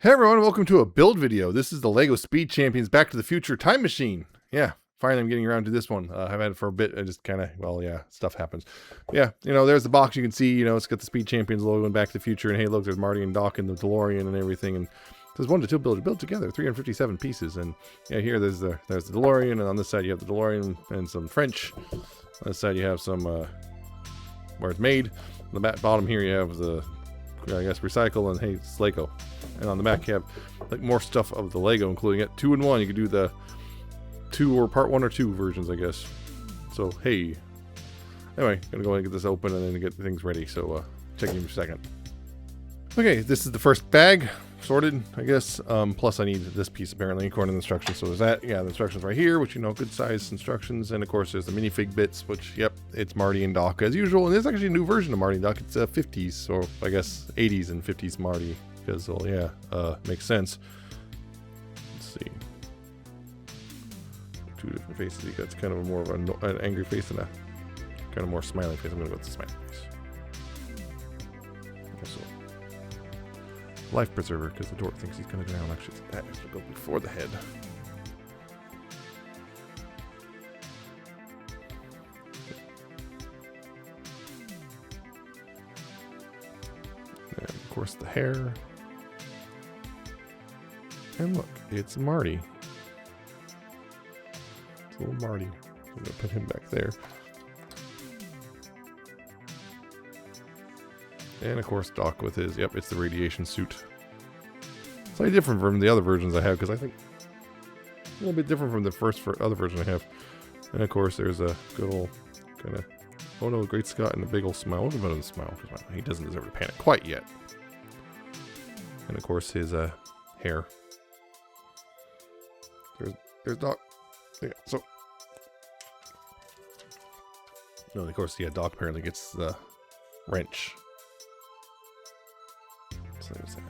Hey everyone, welcome to a build video. This is the LEGO Speed Champions Back to the Future Time Machine. Yeah, finally I'm getting around to this one. I've had it for a bit. I just kind of, well, yeah, stuff happens. Yeah, there's the box. You can see, it's got the Speed Champions logo and Back to the Future. And hey, look, there's Marty and Doc and the DeLorean and everything. And there's 1 to 2 build together, 357 pieces. And yeah, here there's the DeLorean, and on this side you have the DeLorean and some French. On this side you have some where it's made. On the bottom here you have the, I guess, recycle and hey, it's Lego. And on the back you have like more stuff of the Lego, including it 2-in-1. You can do the 2 or part 1 or 2 versions, I guess. So hey, anyway, gonna go ahead and get this open and then get things ready. So check in a second. Okay, this is the first bag sorted, I guess. Plus I need this piece apparently according to the instructions. So there's that. Yeah, the instructions right here, which good size instructions. And of course there's the minifig bits, which yep, it's Marty and Doc as usual. And there's actually a new version of Marty and Doc. It's 50s, or I guess 80s and 50s Marty. Because, well, yeah, makes sense. Let's see. 2 different faces. He got kind of more of an angry face and a kind of more smiling face. I'm going to go with the smiling face. Also, life preserver, because the dork thinks he's going to drown. Actually, that has to go before the head. And, of course, the hair. And look, it's Marty. It's little Marty. I'm going to put him back there. And of course Doc with his, yep, it's the radiation suit. Slightly different from the other versions I have, because I think a little bit different from the other version I have. And of course there's a good old kind of, oh no, Great Scott and a big old smile. What about the smile? He doesn't deserve to panic quite yet. And of course his hair. There's Doc. Yeah, so. No, of course, yeah, Doc apparently gets the wrench. So there's that.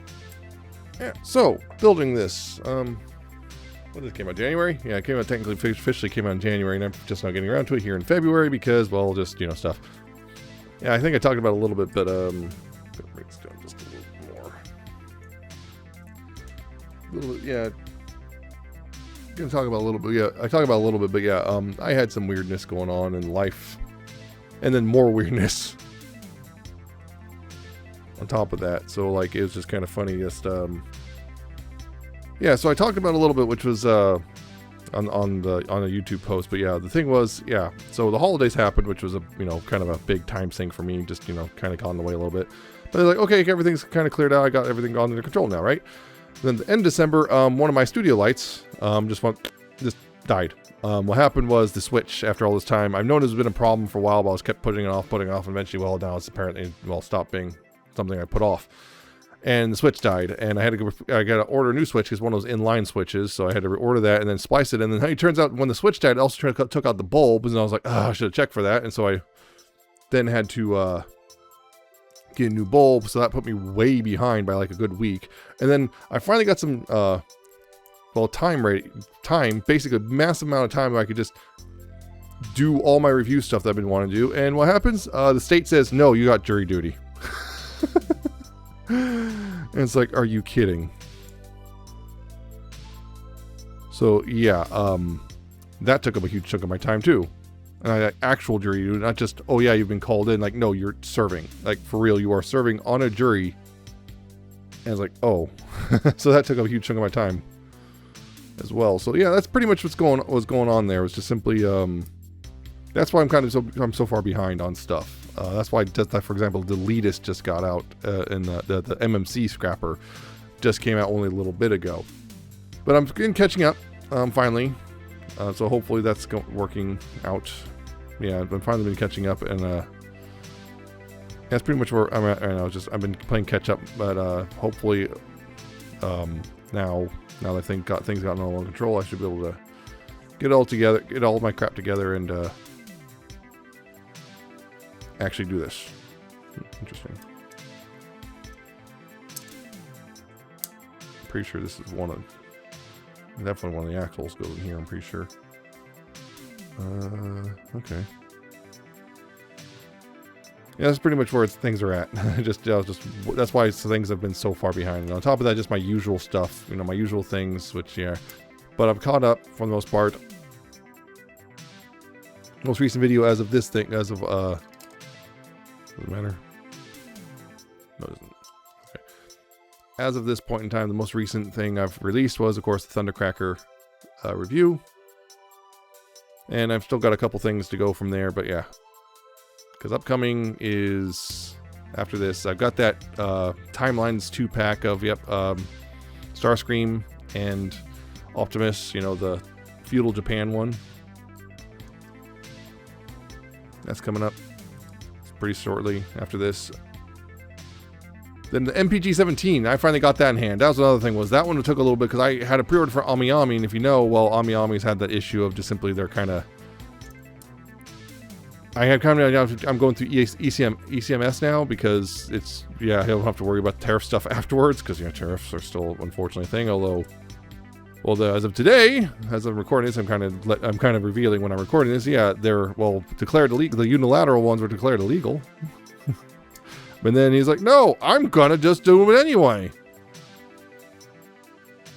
Yeah, so, building this. When did it came out? January? Yeah, it came out technically, officially came out in January, and I'm just not getting around to it here in February because, well, just, stuff. Yeah, I think I talked about it a little bit, but, gonna bring this down just a little more. A little bit, yeah. Gonna talk about a little bit, yeah. I talk about a little bit, but yeah, I had some weirdness going on in life, and then more weirdness on top of that. So like, it was just kind of funny. Just yeah. So I talked about a little bit, which was on a YouTube post. But yeah, the thing was, yeah. So the holidays happened, which was a kind of a big time sink for me. Just kind of got in the way a little bit. But they're like, okay, everything's kind of cleared out. I got everything under control now, right? Then at the end of December, one of my studio lights just died. What happened was the switch, after all this time, I've known it's been a problem for a while, but I was kept putting it off, and eventually, well, now it's apparently, well, stopped being something I put off. And the switch died, and I got to order a new switch, because one of those inline switches, so I had to reorder that and then splice it, and then it turns out when the switch died, it also took out the bulbs, and I was like, I should have checked for that, and so I then had to get a new bulb, so that put me way behind by like a good week. And then I finally got some time, basically a massive amount of time where I could just do all my review stuff that I've been wanting to do. And what happens? The state says, no, you got jury duty. And it's like, are you kidding? So yeah, that took up a huge chunk of my time too. And I had actual jury duty, not just, oh yeah, you've been called in. Like, no, you're serving. Like, for real, you are serving on a jury. And I was like, oh. So that took up a huge chunk of my time as well. So yeah, that's pretty much was going on there. It was just simply, that's why I'm so far behind on stuff. That's why, for example, the Elitist just got out, and the MMC scrapper just came out only a little bit ago. But I'm catching up, finally. So hopefully that's working out. Yeah, I've finally been catching up, and that's pretty much where I'm at right now. I've been playing catch up, but hopefully, now that things gotten all under control, I should be able to get it all together, get all my crap together, and actually do this. Interesting. I'm pretty sure this is definitely one of the axles goes in here, I'm pretty sure. Okay. Yeah, that's pretty much where things are at. just that's why things have been so far behind. And on top of that, just my usual stuff, you know, my usual things, which yeah. But I've caught up for the most part. Most recent video as of this thing, as of doesn't matter. No, it doesn't. Okay. As of this point in time, the most recent thing I've released was, of course, the Thundercracker review. And I've still got a couple things to go from there, but yeah. Because upcoming is, after this, I've got that Timelines 2-pack of, Starscream and Optimus, you know, the Feudal Japan one. That's coming up pretty shortly after this. Then the MPG-17, I finally got that in hand. That was another thing, was that one took a little bit, because I had a pre-order for Ami Ami, and if you know, well, Ami Ami's had that issue of just simply they're kind of... I'm going through ECMS now, because it's, yeah, I don't have to worry about the tariff stuff afterwards, because, you know, tariffs are still, unfortunately, a thing, although... Well, as of today, as I'm recording this, I'm kind of revealing when I'm recording this. Yeah, they're declared illegal. The unilateral ones were declared illegal. But then he's like, "No, I'm gonna just do it anyway."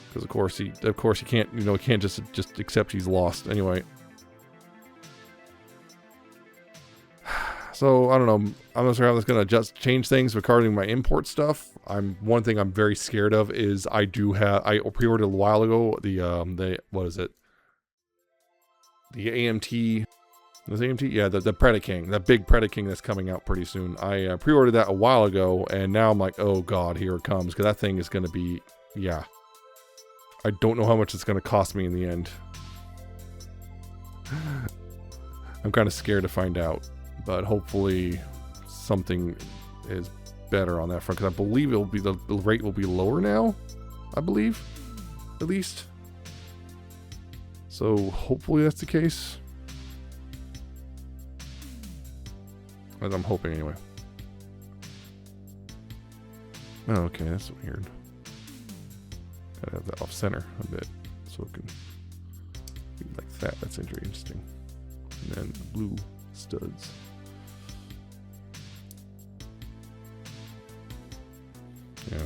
Because of course he can't, you know, he can't just accept he's lost anyway. So I don't know. I'm not sure how that's gonna just change things regarding my import stuff. One thing I'm very scared of is I pre-ordered a while ago the what is it? The AMT. Was it AMT? Yeah, the Predaking, that big Predaking that's coming out pretty soon. I pre-ordered that a while ago, and now I'm like, oh god, here it comes, because that thing is gonna be, yeah. I don't know how much it's gonna cost me in the end. I'm kind of scared to find out. But hopefully something is better on that front, because I believe it'll be the rate will be lower now. I believe, at least. So hopefully that's the case. As I'm hoping anyway. Oh, okay, that's weird. Gotta have that off center a bit, so it can be like that. That's interesting. And then blue studs. Yeah.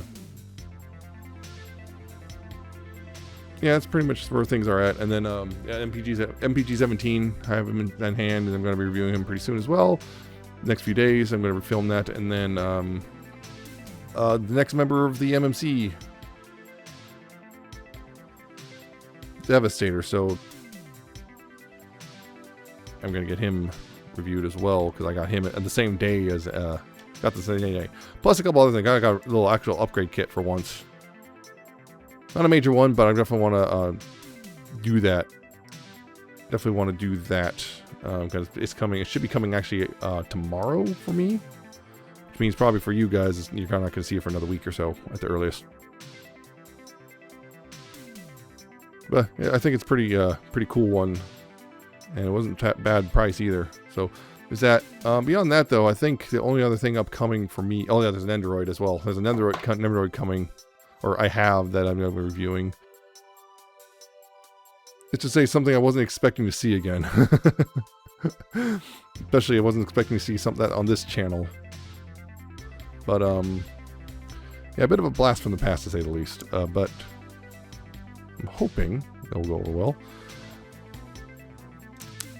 Yeah, that's pretty much where things are at. And then yeah, MPG-17, I have him in hand, and I'm going to be reviewing him pretty soon as well. Next few days, I'm going to film that. And then the next member of the MMC, Devastator. So I'm going to get him reviewed as well, because I got him at the same day as... Got the same day. Plus a couple other things. I got a little actual upgrade kit for once. Not a major one, but I definitely want to do that. Definitely want to do that. Because it's coming. It should be coming actually tomorrow for me. Which means probably for you guys, you're kind of not going to see it for another week or so at the earliest. But yeah, I think it's pretty cool one. And it wasn't that bad price either. So... is that beyond that though? I think the only other thing upcoming for me. Oh yeah, there's an Android as well. There's an Android coming, or I have, that I'm going to be reviewing. It's to say something I wasn't expecting to see again. Especially, I wasn't expecting to see something on this channel. But yeah, a bit of a blast from the past to say the least. But I'm hoping it'll go over well.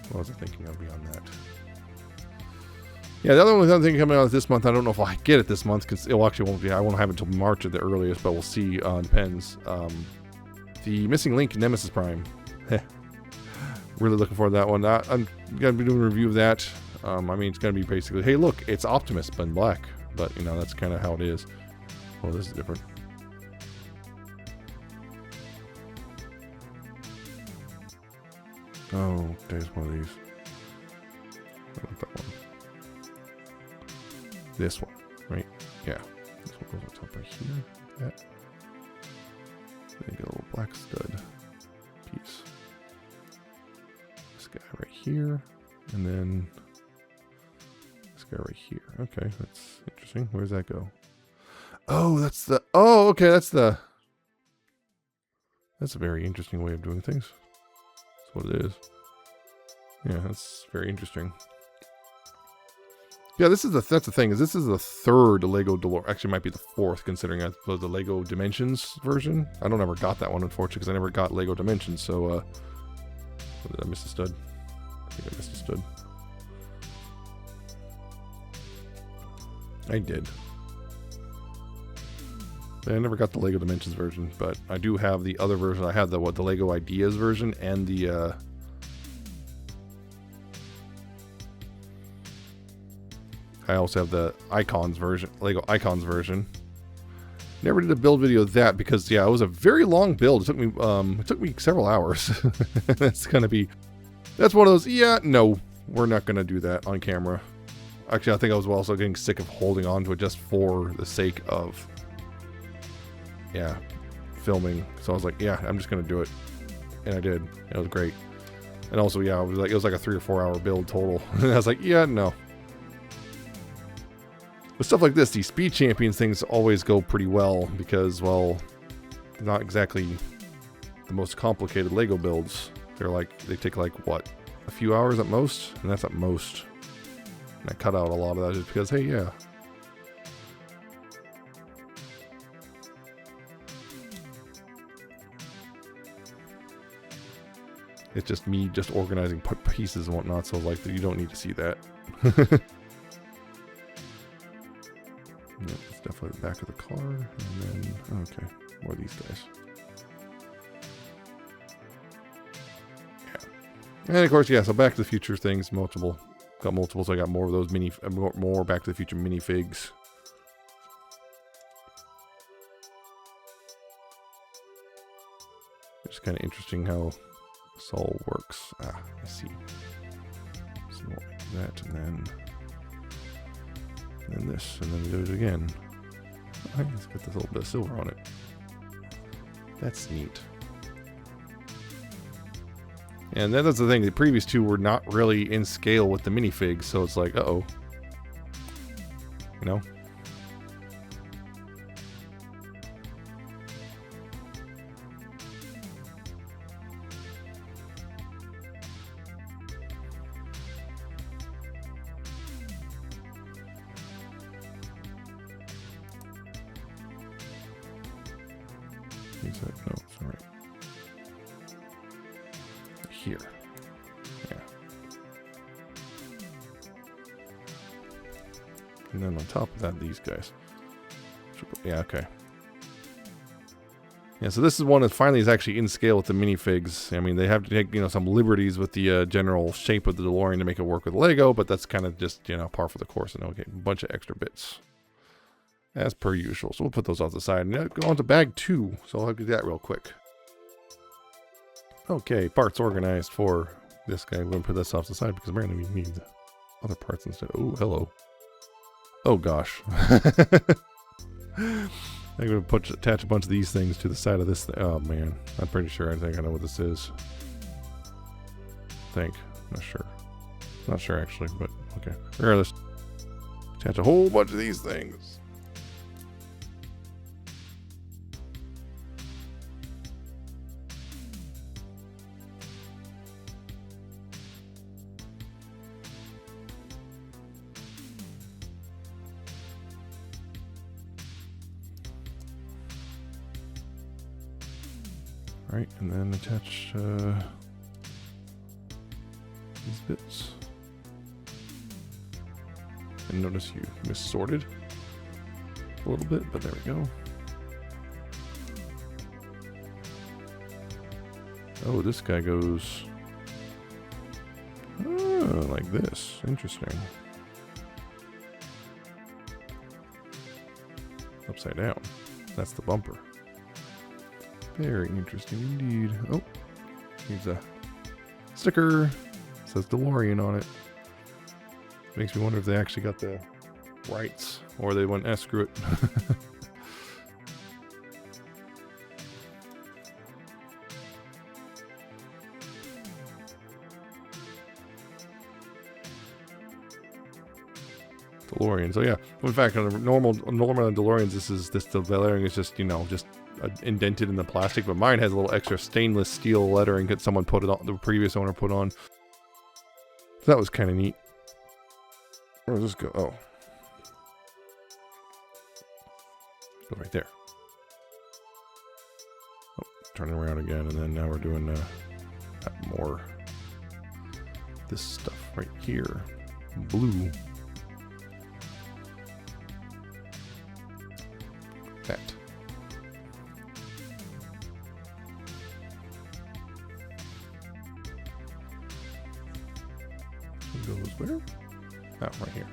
What was I thinking of beyond that? Yeah, the other thing coming out this month, I don't know if I'll get it this month, because it actually won't be. I won't have it until March at the earliest, but we'll see. Depends. The Missing Link Nemesis Prime. Really looking forward to that one. I'm going to be doing a review of that. I mean, it's going to be basically, hey, look, it's Optimus, but in black. But, you know, that's kind of how it is. Oh, this is different. Oh, there's one of these. I want that one. This one, right? Yeah. This one goes on top right here. That. Then get a little black stud piece. This guy right here. And then this guy right here. Okay, that's interesting. Where does that go? Oh, that's the... oh, okay, that's a very interesting way of doing things. That's what it is. Yeah, that's very interesting. Yeah, that's the thing, is this is the third Lego DeLorean. Actually, it might be the fourth, considering I suppose the Lego Dimensions version. I don't ever got that one, unfortunately, because I never got Lego Dimensions. So, did I miss a stud? I think I missed a stud. I did. I never got the Lego Dimensions version, but I do have the other version. I have the Lego Ideas version and the I also have the Icons version, Lego Icons version. Never did a build video of that because yeah, it was a very long build. It took me several hours. That's one of those. Yeah, no, we're not gonna do that on camera. Actually, I think I was also getting sick of holding on to it just for the sake of filming. So I was like, yeah, I'm just gonna do it, and I did. It was great. And also, yeah, it was like a 3 or 4 hour build total. And I was like, yeah, no. With stuff like this, these Speed Champions things always go pretty well because, well, they're not exactly the most complicated Lego builds. They take like, what, a few hours at most? And that's at most. And I cut out a lot of that just because, hey, yeah. It's just me just organizing pieces and whatnot, so like, you don't need to see that. Yeah, it's definitely the back of the car, and then, okay, more of these guys. Yeah. And of course, yeah, so Back to the Future things, got multiple, so I got more of those more Back to the Future minifigs. It's kind of interesting how this all works. I see. So like that, and then this, and then we do it again. Oh, it's got this little bit of silver on it. That's neat. And that's the thing, the previous two were not really in scale with the minifigs, so it's like, uh-oh. You know? No, it's all right. Here. Yeah. And then on top of that, these guys. Yeah, okay. Yeah, so this is one that finally is actually in scale with the minifigs. I mean, they have to take, some liberties with the general shape of the DeLorean to make it work with Lego, but that's kind of just, par for the course. And okay, a bunch of extra bits. As per usual. So we'll put those off the side. And go on to bag 2. So I'll do that real quick. Okay, parts organized for this guy. I'm going to put this off the side because apparently we need other parts instead. Oh, hello. Oh, gosh. I'm going to attach a bunch of these things to the side of this thing. Oh, man. I'm pretty sure I think I know what this is. Not sure. Not sure, actually, but okay. Regardless, attach a whole bunch of these things. Right, and then attach these bits. And notice you missorted a little bit, but there we go. Oh, this guy goes like this. Interesting. Upside down. That's the bumper. Very interesting indeed. Oh, here's a sticker. It says DeLorean on it. Makes me wonder if they actually got the rights or they went, screw it. DeLorean. So yeah, in fact, on the normal DeLoreans, the lettering is just just indented in the plastic, but mine has a little extra stainless steel lettering that someone put it on, the previous owner put on. So that was kind of neat. Where does this go? Oh. Go right there. Oh, turning around again, and then now we're doing more this stuff right here. Blue. That. It goes where? Oh, right here.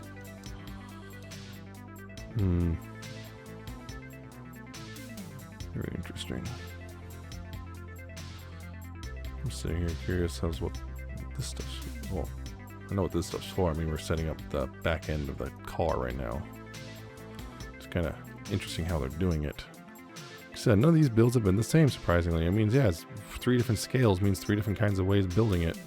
Very interesting. I'm sitting here curious how's what this stuff's for. Well, I know what this stuff's for. I mean, we're setting up the back end of the car right now. It's kind of interesting how they're doing it. Like I said, none of these builds have been the same, surprisingly. I mean, yeah, it's 3 different scales, means 3 different kinds of ways of building it.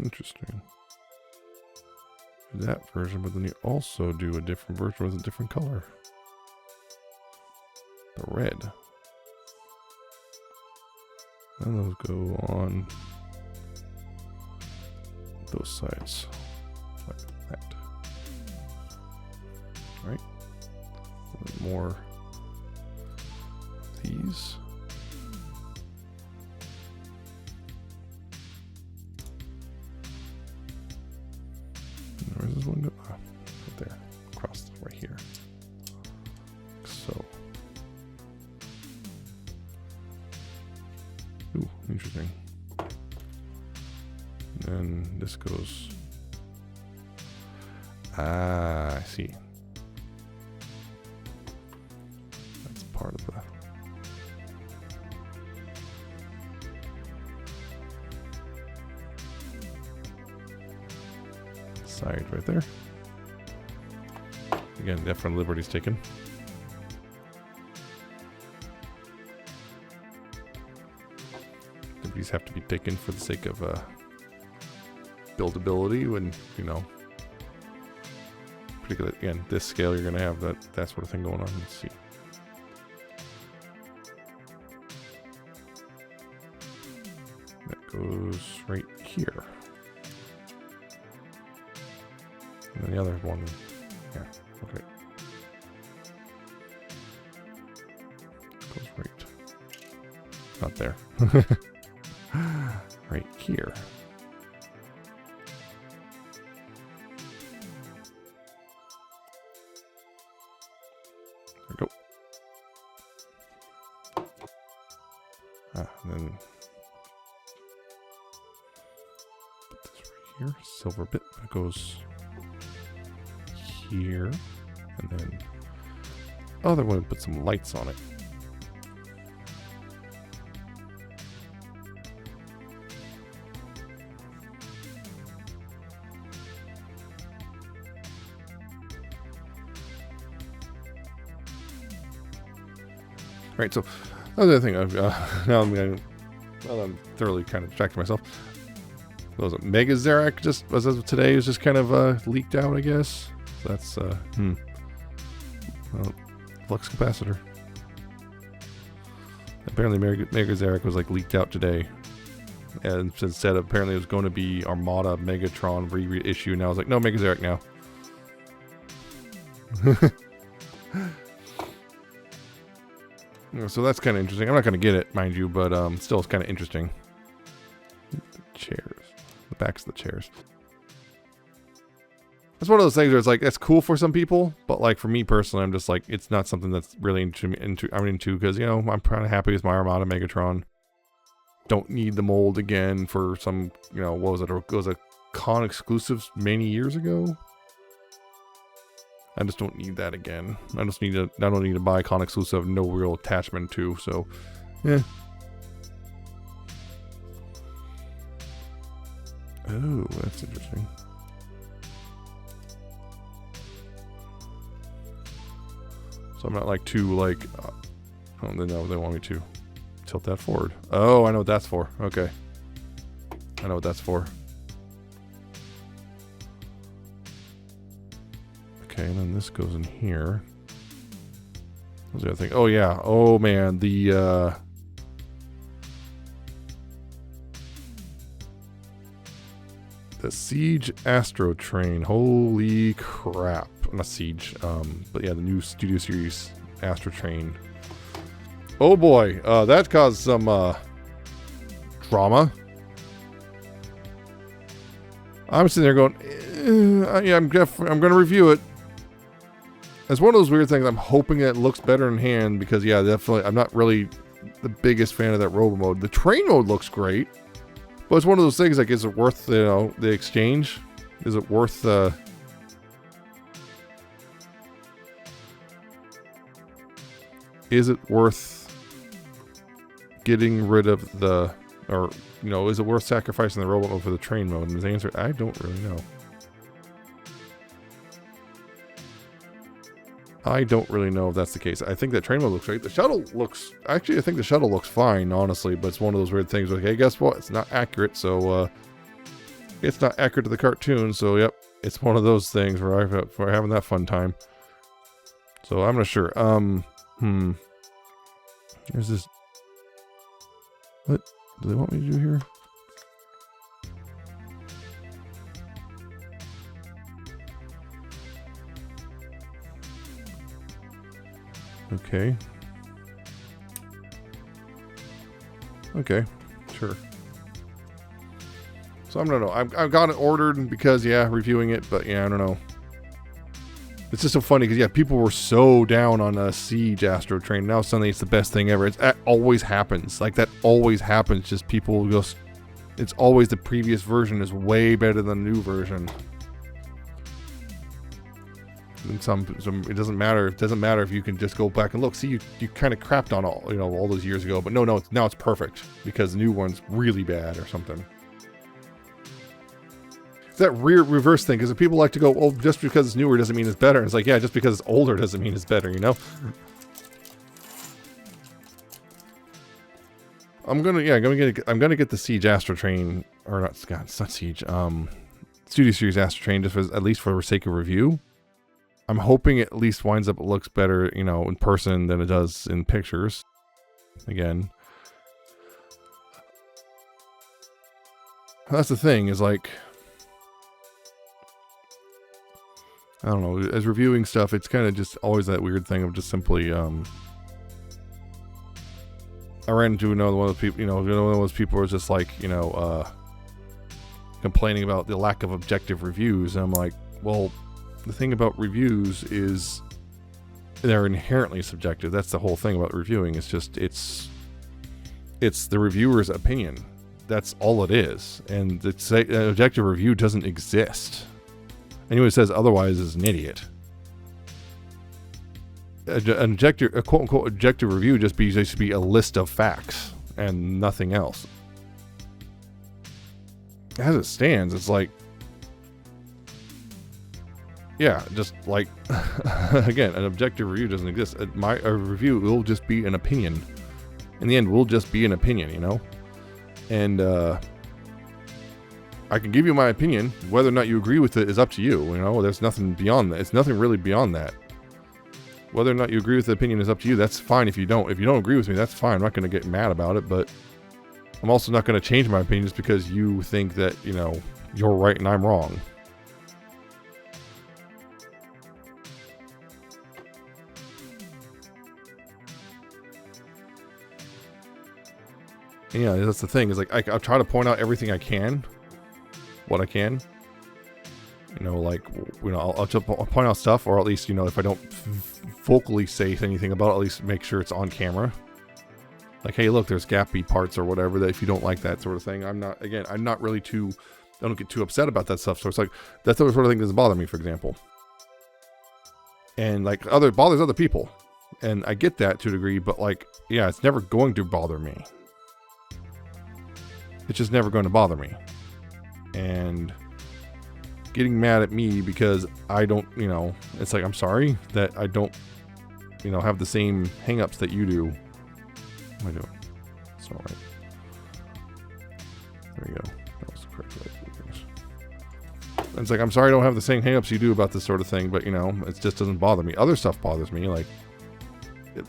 Interesting. That version, but then you also do a different version with a different color. The red. And those go on those sides. Like that. Right? And more of these. Where's this one go? Oh, right there. Across right here. So. Ooh, interesting. And then this goes. Ah, I see. That's part of the. Side right there. Again, definite liberties taken. Liberties have to be taken for the sake of buildability. When you know, particularly again, this scale, you're going to have that sort of thing going on. Let's see. That goes right here. And then the other one, yeah, okay. Goes right. Not there. Right here. There we go. And then put this right here. Silver bit that goes here, and then other one, put some lights on it. Right, so another thing I've now I'm thoroughly kind of distracted myself. Was it Mega Xerac just as of today was just kind of leaked out, I guess. So that's well, flux capacitor. Apparently Mega Xerac was like leaked out today, and instead apparently it was going to be Armada Megatron reissue. Now I was like, no, Mega Xerac now. So that's kind of interesting. I'm not going to get it, mind you, but still it's kind of interesting. The chairs, the backs of the chairs. It's one of those things where it's like, that's cool for some people, but like for me personally, I'm just like, it's not something that's really I'm into because, you know, I'm kind of happy with my Armada Megatron. Don't need the mold again for some, you know, what was it? It was a con exclusive many years ago. I just don't need that again. I don't need to buy con exclusive, no real attachment to, so, yeah. Oh, that's interesting. So I'm not like too like, oh, no, they want me to tilt that forward. Oh, I know what that's for. Okay. I know what that's for. Okay, and then this goes in here. What's the other thing? Oh, yeah. Oh, man. The Siege Astro Train. Holy crap. Not Siege. But yeah, the new Studio Series Astro Train. Oh boy. That caused some drama. I'm sitting there going, yeah, I'm going to review it. It's one of those weird things. I'm hoping that it looks better in hand because, yeah, definitely, I'm not really the biggest fan of that robo mode. The train mode looks great. But it's one of those things, like, is it worth, you know, the exchange? Is it worth, getting rid of the, or, you know, is it worth sacrificing the robot mode for the train mode? And the answer, I don't really know. I don't really know if that's the case. I think that train mode looks great. The shuttle looks... Actually, I think the shuttle looks fine, honestly. But it's one of those weird things. Like, hey, guess what? It's not accurate. So, it's not accurate to the cartoon. So, yep. It's one of those things where we're having that fun time. So, I'm not sure. There's this... What do they want me to do here? Okay. Okay, sure. So I don't know. I've got it ordered because, yeah, reviewing it, but yeah, I don't know. It's just so funny because, yeah, people were so down on a Siege Astro Train. Now suddenly it's the best thing ever. That always happens. Like, that always happens. Just people just... It's always the previous version is way better than the new version. And some it doesn't matter. It doesn't matter if you can just go back and look. See, you kind of crapped on all those years ago, but no, now it's perfect because the new one's really bad or something. It's that weird reverse thing because people like to go, oh, just because it's newer doesn't mean it's better. And it's like, yeah, just because it's older doesn't mean it's better, you know? I'm gonna get the Siege Astro Train, or not, God, it's not Siege. Studio Series Astro Train, just at least for the sake of review. I'm hoping it at least winds up, it looks better, you know, in person than it does in pictures. Again. That's the thing, is like... I don't know, as reviewing stuff, it's kind of just always that weird thing of just simply, I ran into another one of those people, one of those people who was just like, complaining about the lack of objective reviews. And I'm like, well... The thing about reviews is they're inherently subjective. That's the whole thing about reviewing. It's just, it's the reviewer's opinion. That's all it is. And an objective review doesn't exist. Anyone who says otherwise is an idiot. A quote-unquote objective review just be a list of facts and nothing else. As it stands, it's like, yeah, just like, again, an objective review doesn't exist. A review will just be an opinion. In the end, will just be an opinion, you know? And, I can give you my opinion. Whether or not you agree with it is up to you, you know? There's nothing beyond that. It's nothing really beyond that. Whether or not you agree with the opinion is up to you. That's fine if you don't. If you don't agree with me, that's fine. I'm not going to get mad about it, but I'm also not going to change my opinion just because you think that, you're right and I'm wrong. Yeah, that's the thing. Is like I'll try to point out everything I can, what I can. I'll point out stuff, or at least if I don't vocally say anything about it, at least make sure it's on camera. Like, hey, look, there's gappy parts or whatever. That if you don't like that sort of thing, I'm not really too. I don't get too upset about that stuff. So it's like that's the sort of thing that doesn't bother me, for example. And like bothers other people, and I get that to a degree, but like, yeah, it's never going to bother me. It's just never going to bother me. And getting mad at me because I don't, it's like, I'm sorry that I don't, have the same hang-ups that you do. What am I doing? That's all right. There we go. That was the correct way to do things. It's like, I'm sorry I don't have the same hangups you do about this sort of thing, but, you know, it just doesn't bother me. Other stuff bothers me, like,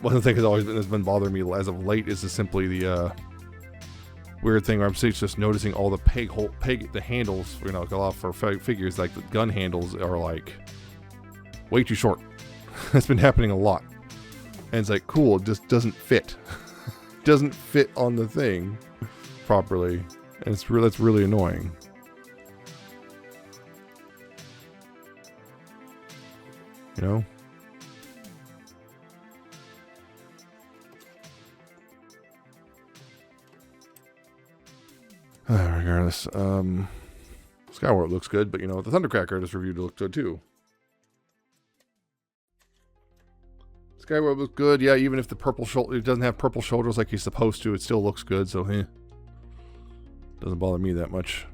one of the things has been bothering me as of late is just simply the weird thing where I'm just noticing all the the handles, you know, go off for figures, like the gun handles are like way too short. That's been happening a lot. And it's like, cool, it just doesn't fit. Doesn't fit on the thing properly. And that's really annoying. You know? Regardless, Skyward looks good, but you know, the Thundercracker I just reviewed looked good too. Skyward looks good, yeah, even if the purple shoulder, it doesn't have purple shoulders like he's supposed to, it still looks good, so doesn't bother me that much.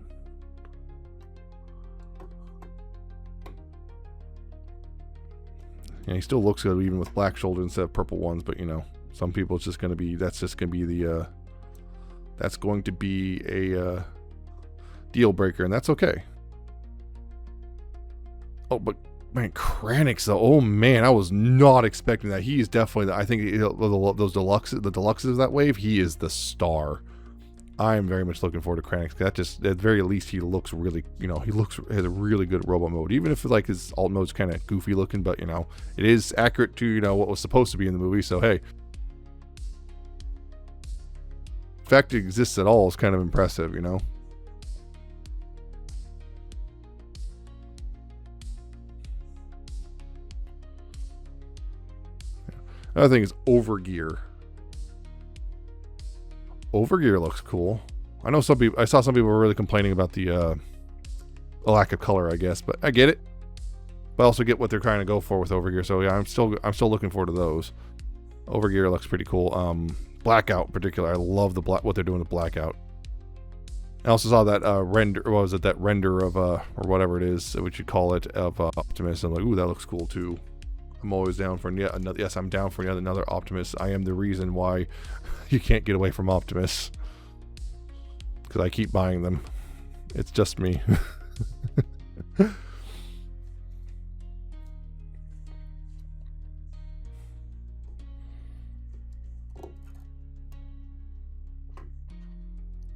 Yeah, he still looks good even with black shoulders instead of purple ones, but you know, some people it's just going to be, that's just going to be the, that's going to be a deal breaker, and that's okay. Oh, but man, Kranix though, oh man, I was not expecting that. He is definitely, I think those deluxes, the deluxes of that wave, he is the star. I am very much looking forward to Kranix. That just, at the very least, he looks really, you know, has a really good robot mode. Even if like his alt mode's kind of goofy looking, but you know, it is accurate to, you know, what was supposed to be in the movie. So hey, the fact it exists at all is kind of impressive, you know. Another thing is Overgear. Overgear looks cool. I know some people, I saw some people were really complaining about the lack of color, I guess, but I get it. But I also get what they're trying to go for with Overgear. So yeah, I'm still looking forward to those. Overgear looks pretty cool. Blackout in particular, I love what they're doing with Blackout. I also saw that render, what was it, that render of or whatever it is, what you call it, of Optimus. I'm like, ooh, that looks cool too. I'm always down for yet another. Yes, I'm down for yet another Optimus. I am the reason why you can't get away from Optimus, because I keep buying them. It's just me.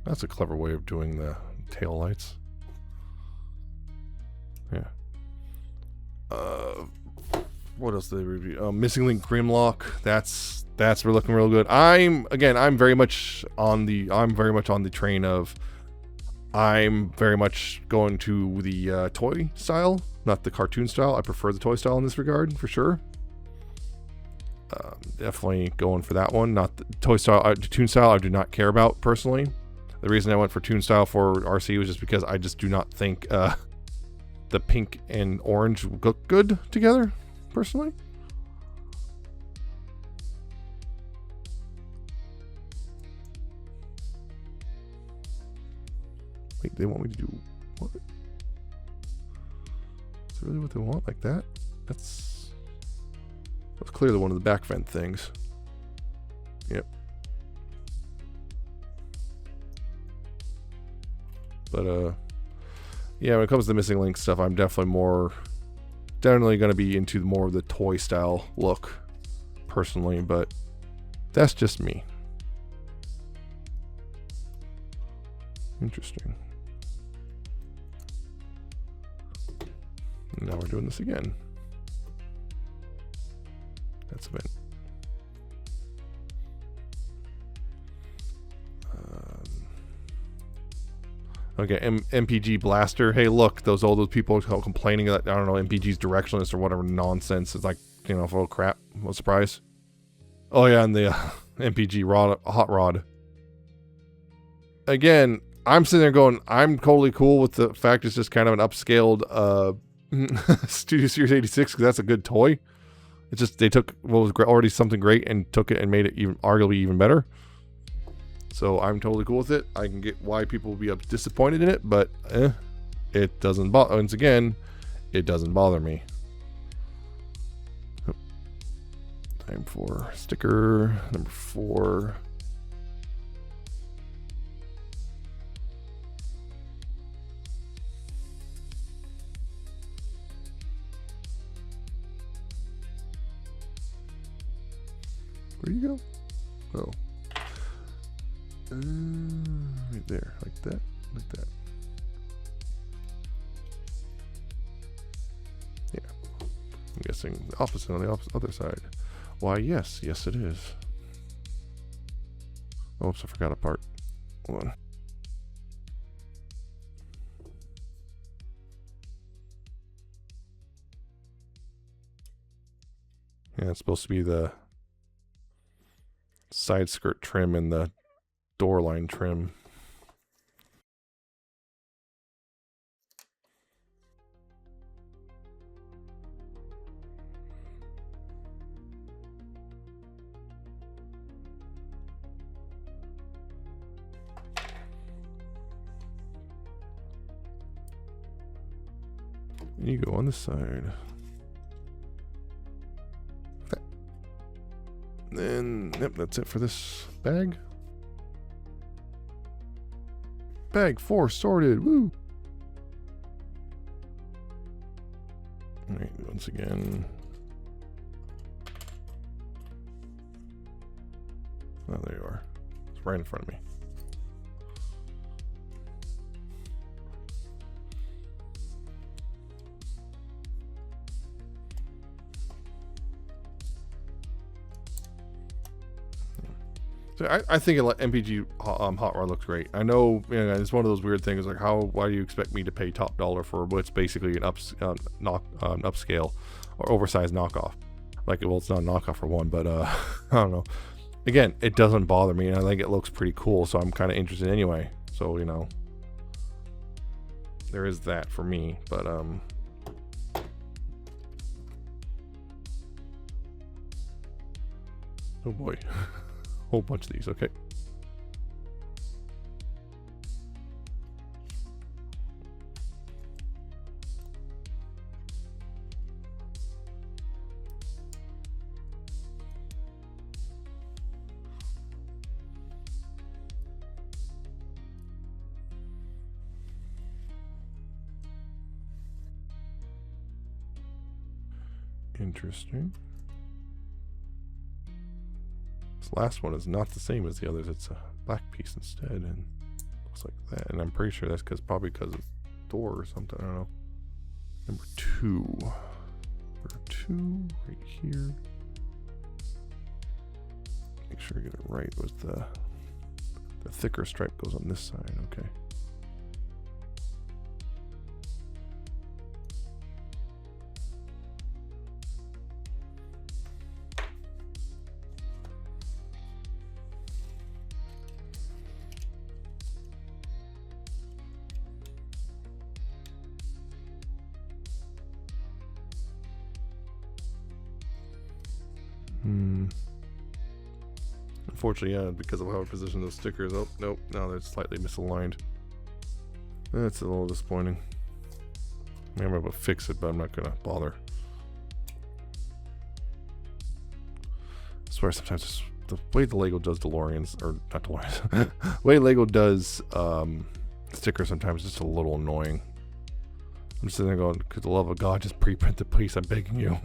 That's a clever way of doing the tail lights. Yeah. What else did they review? Missing Link Grimlock. That's looking real good. I'm very much on the train of, I'm very much going to the toy style, not the cartoon style. I prefer the toy style in this regard, for sure. Definitely going for that one. Not the toy style, toon style I do not care about personally. The reason I went for toon style for RC was just because I just do not think the pink and orange look good together, personally. Wait, they want me to do what? Is that really what they want? Like that? That's clearly one of the back vent things. Yep. But yeah, when it comes to the Missing Link stuff, I'm definitely going to be into more of the toy style look, personally, but that's just me. Interesting. Now we're doing this again. That's a bit. Okay, MPG Blaster. Hey, look, those people complaining that, I don't know, MPG's directionless or whatever nonsense. It's like, you know, full of crap. What surprise? Oh yeah, and the MPG hot rod. Again, I'm sitting there going, I'm totally cool with the fact it's just kind of an upscaled Studio Series 86, because that's a good toy. It's just they took what was already something great and took it and made it arguably even better. So I'm totally cool with it. I can get why people will be disappointed in it, but it doesn't bother. Once again, it doesn't bother me. Time for sticker number 4. Where you go? Oh. Right there, like that, like that. Yeah. I'm guessing the opposite on the other side. Why, yes. Yes, it is. Oops, I forgot a part. Hold on. Yeah, it's supposed to be the side skirt trim and the door line trim. And you go on this side. Then, yep, that's it for this bag. Bag 4 sorted. Woo! Alright, once again. Oh, there you are. It's right in front of me. So I think MPG Hot Rod looks great. I know, you know, it's one of those weird things like why do you expect me to pay top dollar for what's basically an upscale or oversized knockoff? Like, well, it's not a knockoff for one, but I don't know. Again, it doesn't bother me, and I think it looks pretty cool, so I'm kind of interested anyway. So, you know, there is that for me, but oh boy. Whole bunch of these, okay. Interesting. This last one is not the same as the others. It's a black piece instead, and looks like that. And I'm pretty sure that's probably because of door or something. I don't know. Number 2. Number 2 right here. Make sure I get it right with the thicker stripe goes on this side. Okay. Unfortunately, yeah, because of how I position those stickers. Oh, nope, no, they're slightly misaligned. That's a little disappointing. Maybe I'm able to fix it, but I'm not gonna bother. I swear sometimes just the way the Lego does DeLoreans, or not DeLoreans, the way Lego does stickers sometimes is just a little annoying. I'm just sitting there going, for the love of God, just pre-print the piece, I'm begging you.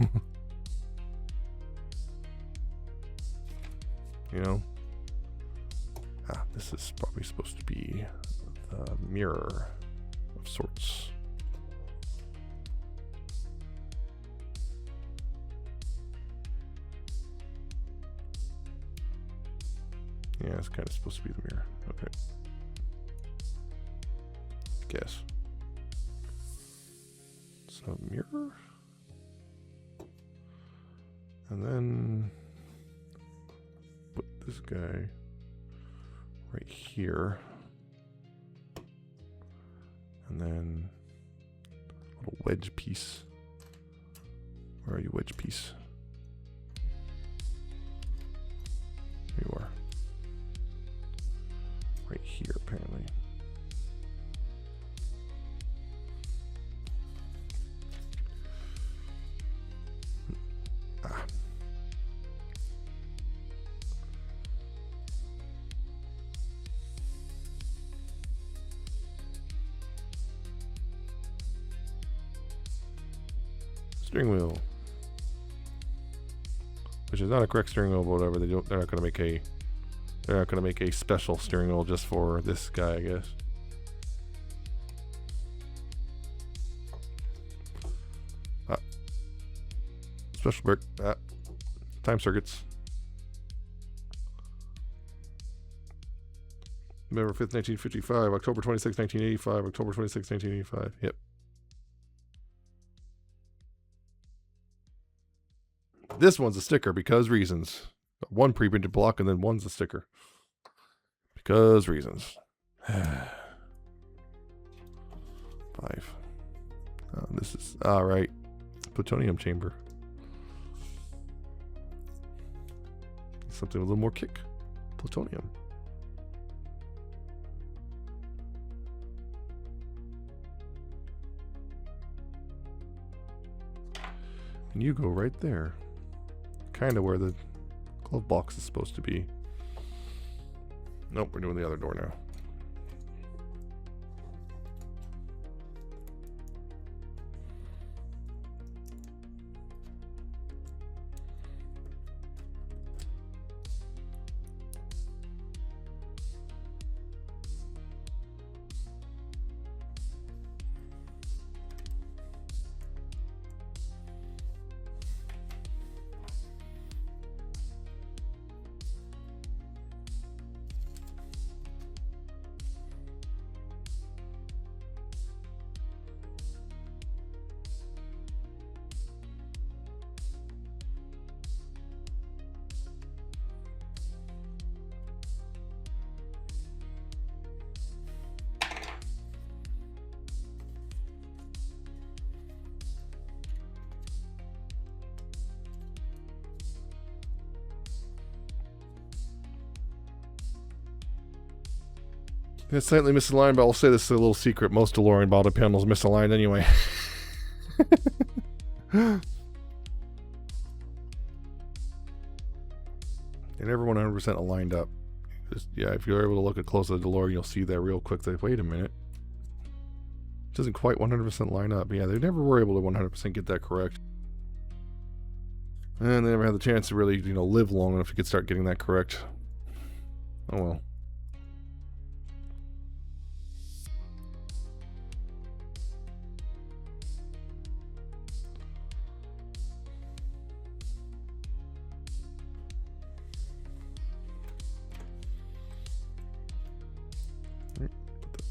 You know? Ah, this is probably supposed to be the mirror of sorts. Yeah, it's kind of supposed to be the mirror. Okay. Guess. So, mirror. And then put this guy right here. And then a little wedge piece. Where are you, wedge piece? There you are. Right here, apparently. Ah. Steering wheel. which is not a correct steering wheel, but whatever. They're not going to make a. They're not going to make a special steering wheel just for this guy, I guess. Special brick. Time circuits. November 5th, 1955. October 26th, 1985. October 26th, 1985. Yep. This one's a sticker because reasons. One pre-printed block and then one's a sticker. Because reasons. 5. This is, right. Plutonium chamber. Something with a little more kick. Plutonium. And you go right there. Kind of where the glove box is supposed to be. Nope, we're doing the other door now. It's slightly misaligned, but I'll say this is a little secret. Most DeLorean body panels misaligned anyway. They're never 100% aligned up. Just, yeah, if you're able to look at close to the DeLorean, you'll see that real quick. Like, wait a minute. It doesn't quite 100% line up. Yeah, they never were able to 100% get that correct. And they never had the chance to really, live long enough to start getting that correct. Oh well.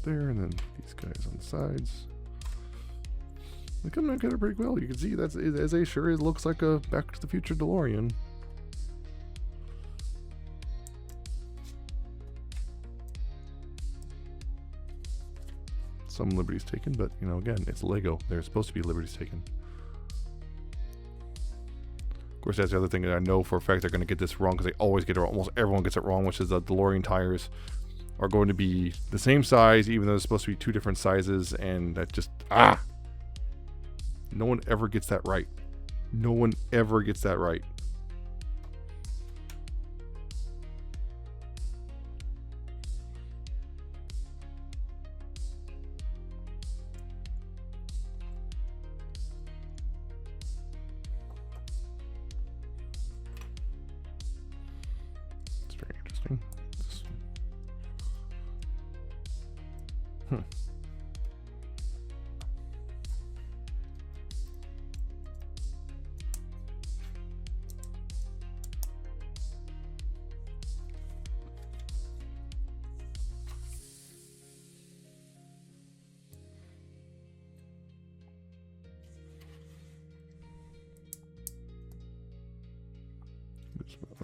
There, and then these guys on the sides. They come together pretty well. You can see that's as a sure it looks like a Back to the Future DeLorean. Some liberties taken, but again, it's Lego. There's supposed to be liberties taken. Of course, that's the other thing that I know for a fact they're going to get this wrong because they always get it wrong. Almost everyone gets it wrong, which is the DeLorean tires are going to be the same size, even though it's supposed to be two different sizes, and that just, no one ever gets that right. No one ever gets that right. It's very interesting.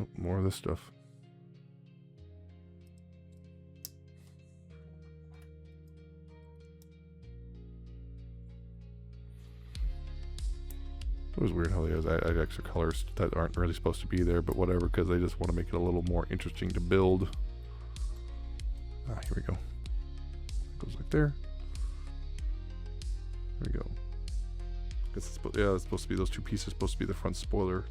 Oh, more of this stuff. It was weird how they add extra colors that aren't really supposed to be there, but whatever, because they just want to make it a little more interesting to build. Here we go. It goes like there. There we go. Guess it's it's supposed to be those two pieces, supposed to be the front spoiler.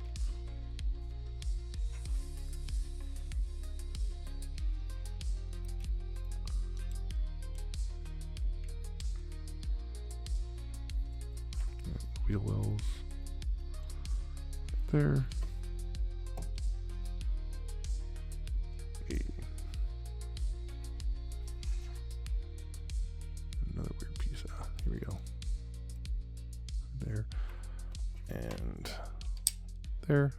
Wheel wells. There. there.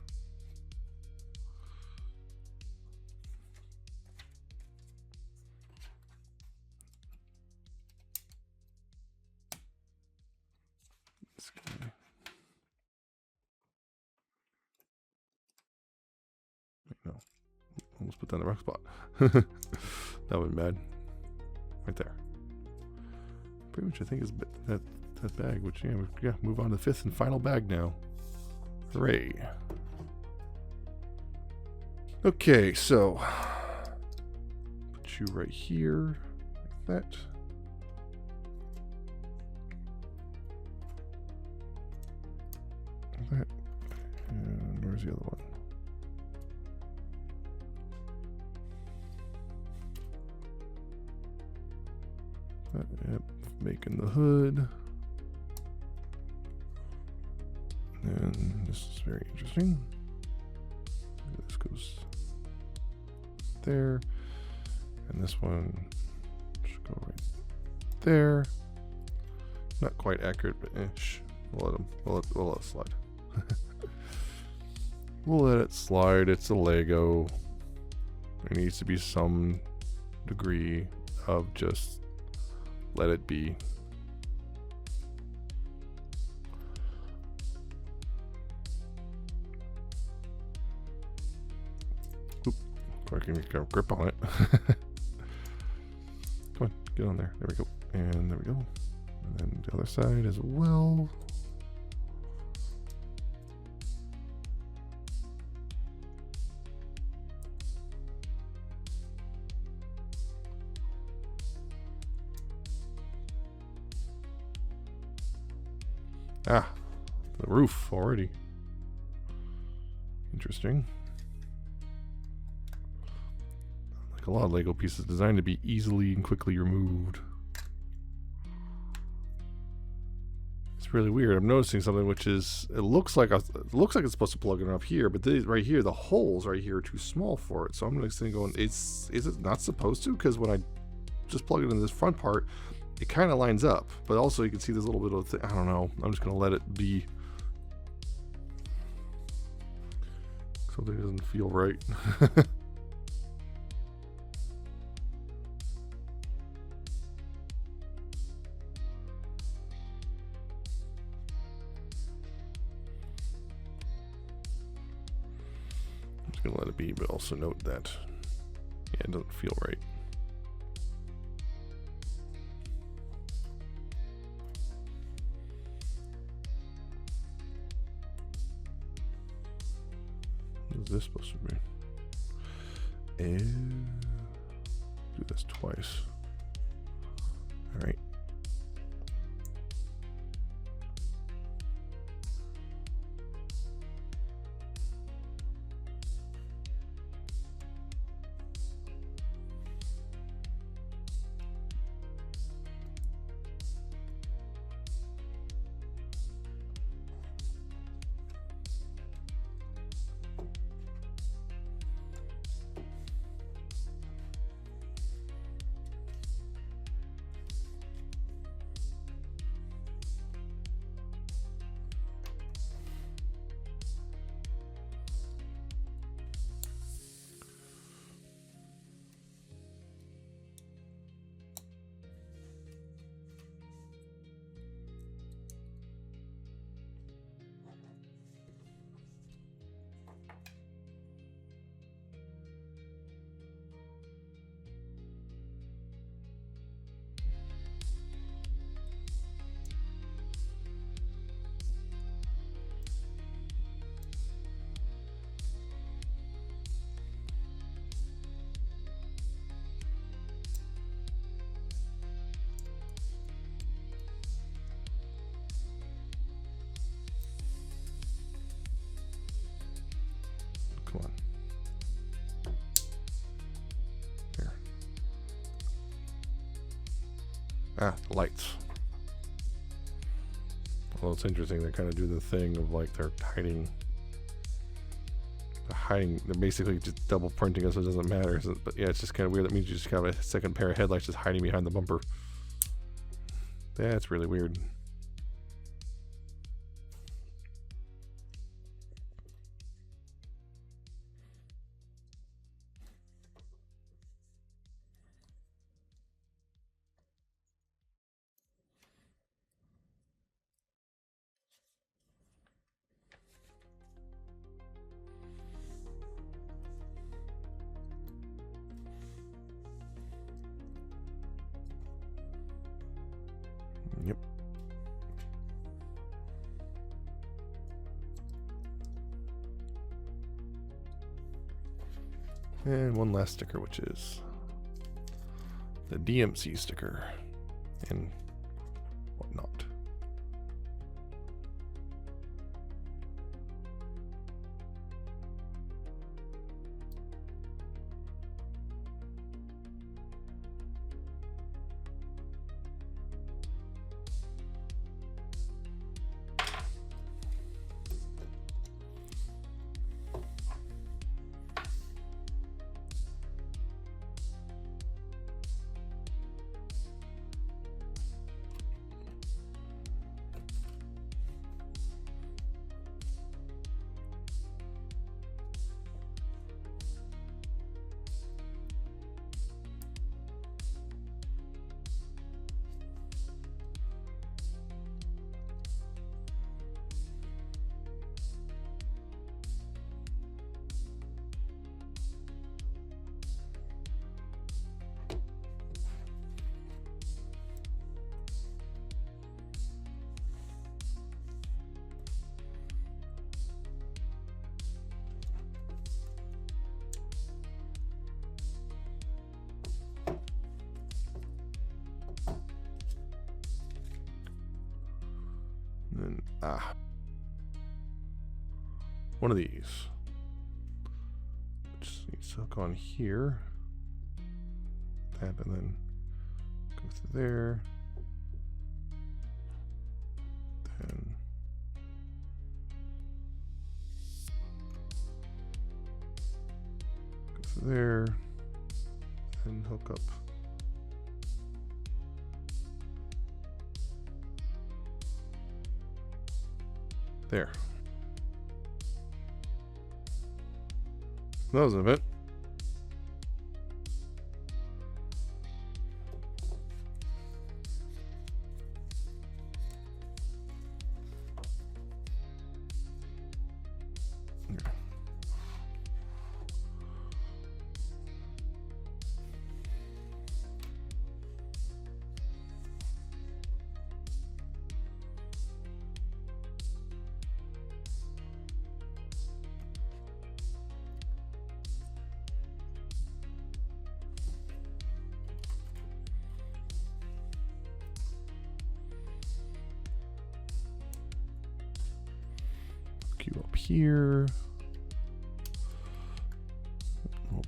No, almost put that in the wrong spot. That would be bad. Right there. Pretty much, I think is that bag. Which yeah, move on to the 5th and final bag now. Hooray! Okay, so put you right here, like that. Like that. And where's the other one? Yep, making the hood. And this is very interesting. This goes there, and this one should go right there. Not quite accurate, but ish. We'll let it slide. We'll let it slide. It's a Lego. There needs to be some degree of just let it be. Oop, I can get a grip on it. Come on, get on there. There we go. And there we go. And then the other side as well. Ah, the roof already. Interesting. Like a lot of Lego pieces designed to be easily and quickly removed. It's really weird. I'm noticing something which is, it looks like it's supposed to plug it up here, but right here, the holes right here are too small for it. So I'm just going, is it not supposed to? Because when I just plug it in this front part, it kind of lines up, but also you can see there's a little bit of thing. I don't know. I'm just gonna let it be. Something doesn't feel right. I'm just gonna let it be, but also note that it doesn't feel right. What is this supposed to be? And do this twice. All right. Come on. Here. Ah, the lights. Well, it's interesting. They kind of do the thing of like they're hiding. They're basically just double printing us, so it doesn't matter. But yeah, it's just kind of weird. That means you just have a second pair of headlights just hiding behind the bumper. That's really weird. And one last sticker, which is the DMC sticker and whatnot. And then, one of these. Just needs to hook on here. That, and then go through there. Then go through there. And hook up. There. That was an event. Queue up here. Oh.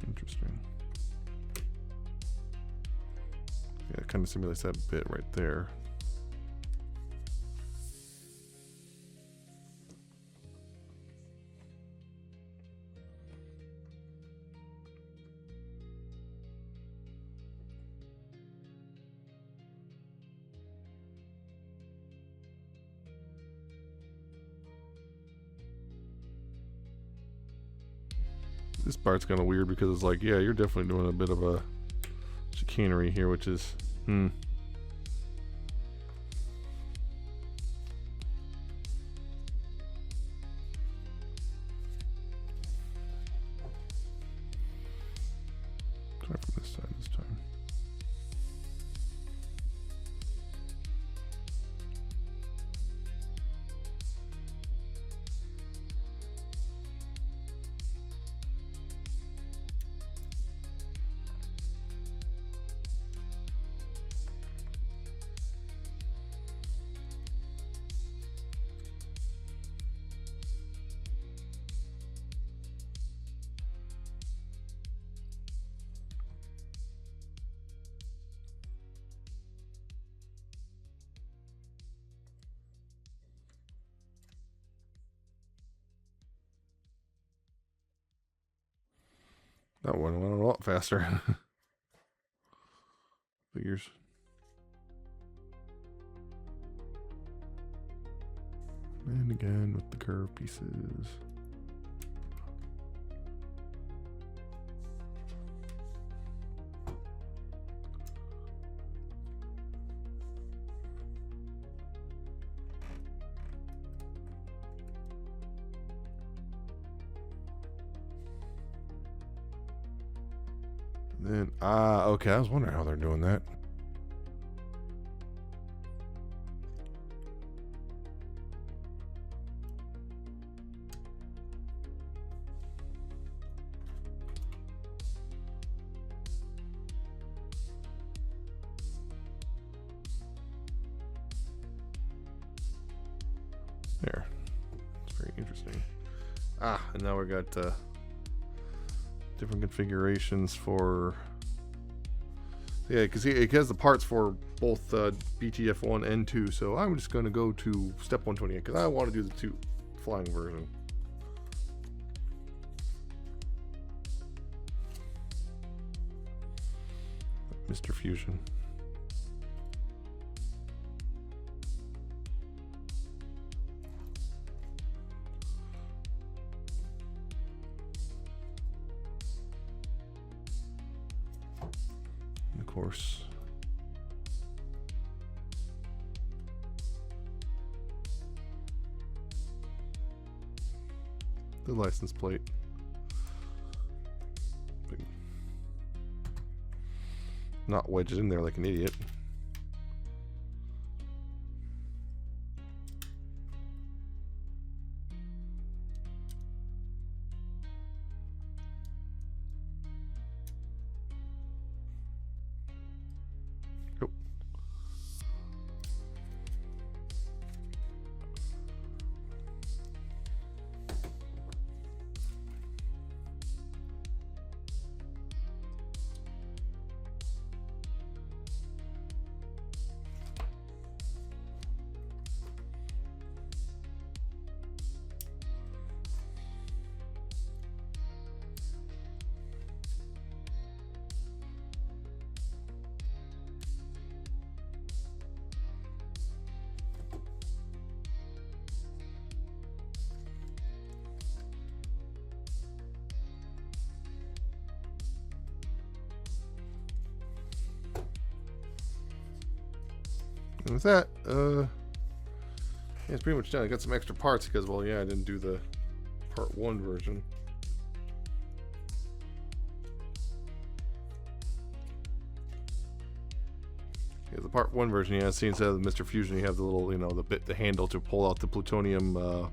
Interesting. Yeah, it kind of simulates that bit right there. This part's kind of weird because it's like, yeah, you're definitely doing a bit of a chicanery here, which is, Try from this side this time. That one went a lot faster. Figures. And again with the curve pieces. Then, okay, I was wondering how they're doing that. There. It's very interesting. And now we got different configurations for. Yeah, because it has the parts for both BTF1 and 2. So I'm just going to go to step 128 because I want to do the 2 flying version. Mr. Fusion. Of course, the license plate. Not wedged in there like an idiot. And with that, yeah, it's pretty much done. I got some extra parts because, well, yeah, I didn't do the part 1 version. Yeah, the part 1 version, yeah, see, instead of the Mr. Fusion, you have the little, you know, the handle to pull out the plutonium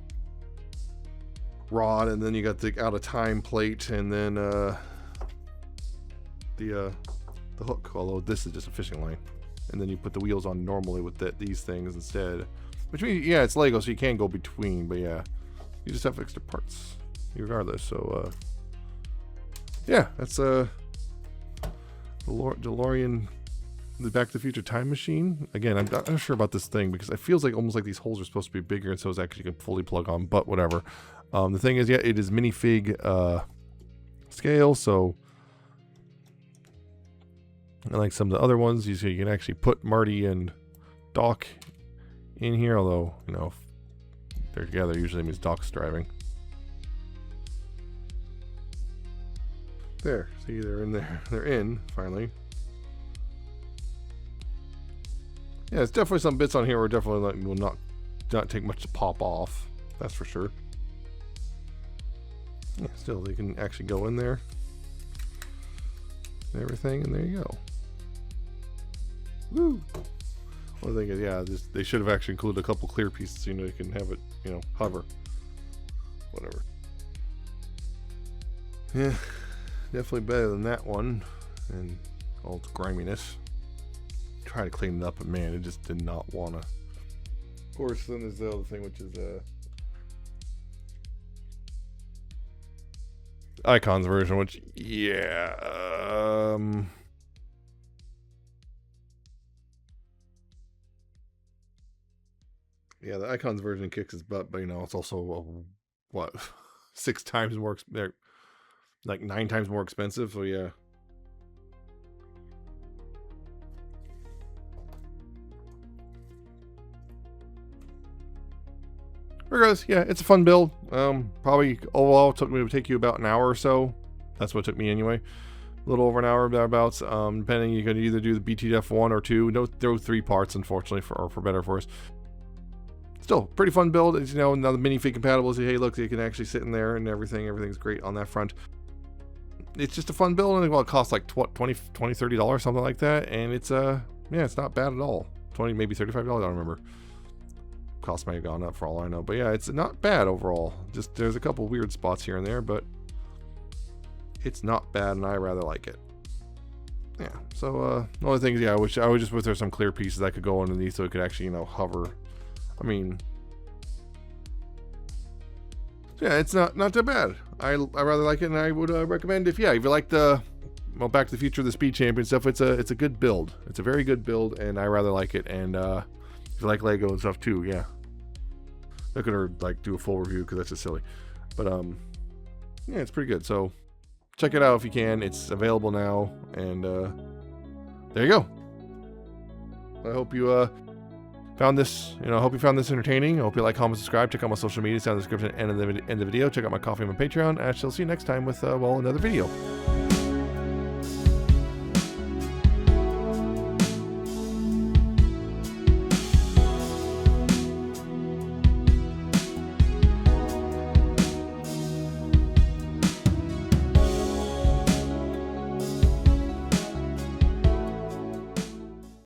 rod, and then you got the out of time plate, and then the hook. Although this is just a fishing line. And then you put the wheels on normally with these things instead. Which means, yeah, it's Lego, so you can go between, but yeah. You just have extra parts regardless, so, yeah, that's, DeLorean, the Back to the Future time machine. Again, I'm not sure about this thing, because it feels like almost like these holes are supposed to be bigger, and so it's actually you can fully plug on, but whatever. The thing is, yeah, it is minifig, scale, so unlike some of the other ones, you see you can actually put Marty and Doc in here, although, you know, if they're together, usually means Doc's driving. There, see, they're in there. They're in, finally. Yeah, there's definitely some bits on here where definitely will not take much to pop off. That's for sure. Yeah, still, they can actually go in there. And everything, and there you go. Woo! One thing is, yeah, they should have actually included a couple clear pieces so you know you can have it, you know, hover. Whatever. Yeah, definitely better than that one, and all its griminess. Try to clean it up, but man, it just did not want to. Of course, then there's the other thing, which is Icons version, which, yeah, yeah, the Icons version kicks its butt, but you know, it's also what 6 times more, like 9 times more expensive. So yeah. Regardless, yeah, it's a fun build. Probably overall would take you about an hour or so. That's what it took me anyway. A little over an hour thereabouts. Depending, you can either do the BTF1 or 2. No 3 parts, unfortunately, for better for us. Still, pretty fun build. As you know, now the minifig compatible. So hey, look, you can actually sit in there and everything. Everything's great on that front. it's just a fun build, and well, it costs like $20, $30, something like that, and it's yeah, it's not bad at all. 20, maybe $35, I don't remember. Cost may have gone up for all I know, but yeah, it's not bad overall. Just there's a couple weird spots here and there, but it's not bad, and I rather like it. Yeah, so the only thing is, yeah, I wish just wish there's some clear pieces I could go underneath so it could actually, you know, hover. I mean, yeah, it's not too bad. I rather like it, and I would recommend if you like the Back to the Future, the Speed Champion stuff. It's a good build. It's a very good build, and I rather like it. And if you like Lego and stuff too, yeah, I'm not gonna like do a full review because that's just silly. But yeah, it's pretty good. So check it out if you can. It's available now, and there you go. I hope you found this, I hope you found this entertaining. I hope you like, comment, subscribe. Check out my social media down in the description and in the video. Check out my Coffee and my Patreon. And I shall see you next time with, well, another video.